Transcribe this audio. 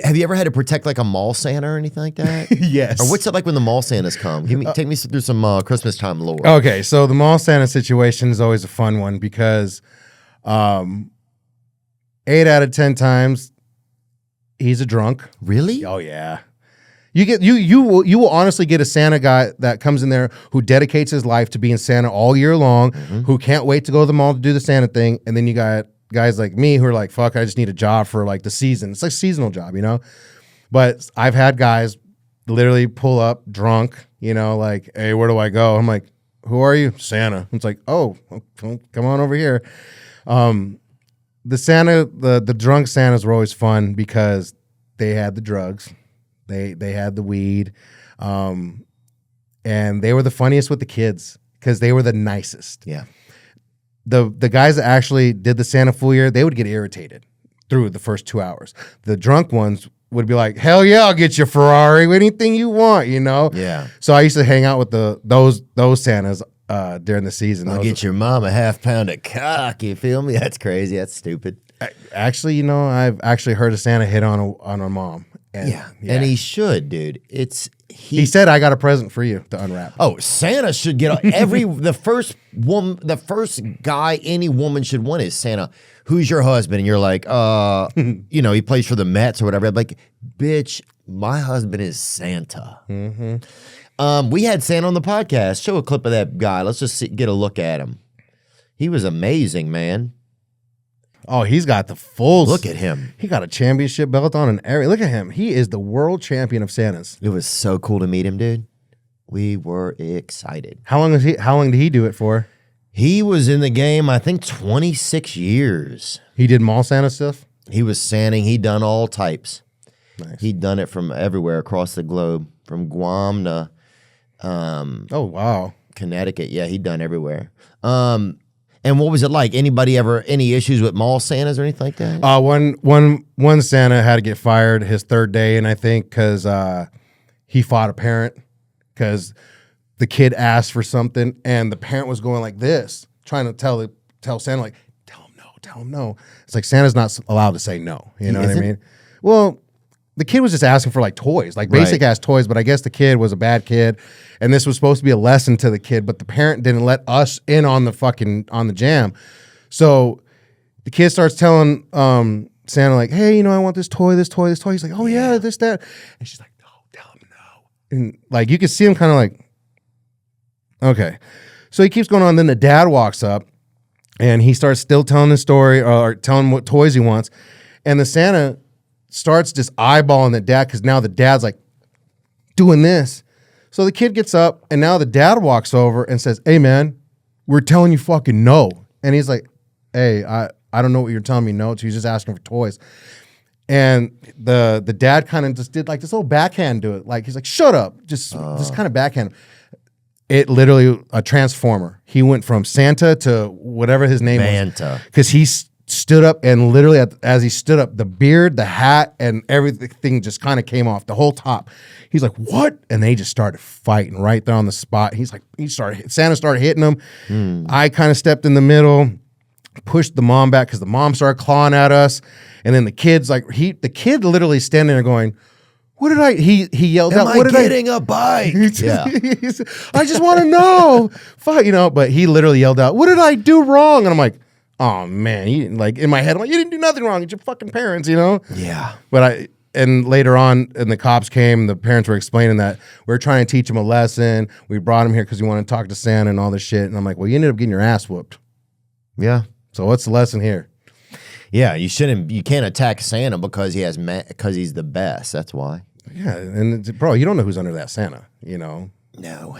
Have you ever had to protect like a mall Santa or anything like that? Yes. Or what's it like when the mall Santas come? Take me through some Christmas time lore. Okay, so the mall Santa situation is always a fun one because 8 out of 10 times he's a drunk. Really? Oh yeah. You will honestly get a Santa guy that comes in there who dedicates his life to being Santa all year long, who can't wait to go to the mall to do the Santa thing, and then you got guys like me who are like, fuck, I just need a job for like the season. It's like a seasonal job, you know? But I've had guys literally pull up drunk, you know, like, hey, where do I go? I'm like, who are you? Santa. It's like, oh, come on over here. The drunk Santas were always fun because they had the drugs. They had the weed. And they were the funniest with the kids because they were the nicest. Yeah. The guys that actually did the Santa Fool year, they would get irritated through the first 2 hours. The drunk ones would be like, hell yeah, I'll get you a Ferrari, anything you want, you know? Yeah. So I used to hang out with those Santas during the season. I'll get your mom a half pound of cock, you feel me? That's crazy. That's stupid. Actually, you know, I've actually heard a Santa hit on a mom. And, yeah. And he should, dude. He said, I got a present for you to unwrap. Oh, Santa should get the first guy any woman should want is Santa. Who's your husband? And you're like, you know, he plays for the Mets or whatever. I'm like, bitch, my husband is Santa. Mm-hmm. We had Santa on the podcast. Show a clip of that guy. Let's just get a look at him. He was amazing, man. Oh, he's got the full. Look at him. He got a championship belt on and everything. Look at him. He is the world champion of Santas. It was so cool to meet him, dude. We were excited. How long did he do it for? He was in the game, I think, 26 years. He did mall Santa stuff? He was Santing. He done all types. Nice. He'd done it from everywhere across the globe, from Guam to oh, wow. Connecticut. Yeah, he'd done everywhere. And what was it like? Any issues with mall Santas or anything like that? One Santa had to get fired his third day, and I think because he fought a parent because the kid asked for something, and the parent was going like this, trying to tell Santa, like, tell him no. It's like Santa's not allowed to say no. You know what I mean? Well, the kid was just asking for like toys, like basic ass toys, but I guess the kid was a bad kid, and this was supposed to be a lesson to the kid, but the parent didn't let us in on the jam. So the kid starts telling Santa like, hey, you know, I want this toy. He's like, oh yeah, this, that. And she's like, no, tell him no. And like you can see him kind of like, okay. So he keeps going on. Then the dad walks up and he starts still telling the story or telling what toys he wants. And the Santa starts just eyeballing the dad because now the dad's like doing this. So the kid gets up and now the dad walks over and says, hey man, we're telling you fucking no. And he's like, hey, I don't know what you're telling me no to. He's just asking for toys. And the dad kind of just did like this little backhand to it. Like he's like, shut up. Just kind of backhand. It literally a transformer. He went from Santa to whatever his name was. Because he stood up and literally as he stood up, the beard, the hat, and everything just kind of came off, the whole top. He's like, what? And they just started fighting right there on the spot. Santa started hitting him. I kind of stepped in the middle, pushed the mom back because the mom started clawing at us. And then the kid's like, the kid literally standing there going, what did he yelled out, what did getting a bite? Yeah. I just want to know. Fuck, you know, but he literally yelled out, what did I do wrong? And I'm like, oh man, in my head, I'm like, you didn't do nothing wrong. It's your fucking parents, you know? Yeah. And later on, and the cops came, the parents were explaining that we were trying to teach him a lesson. We brought him here because we want to talk to Santa and all this shit. And I'm like, well, you ended up getting your ass whooped. Yeah. So what's the lesson here? Yeah, you can't attack Santa because because he's the best. That's why. Yeah, and bro, you don't know who's under that Santa, you know? No.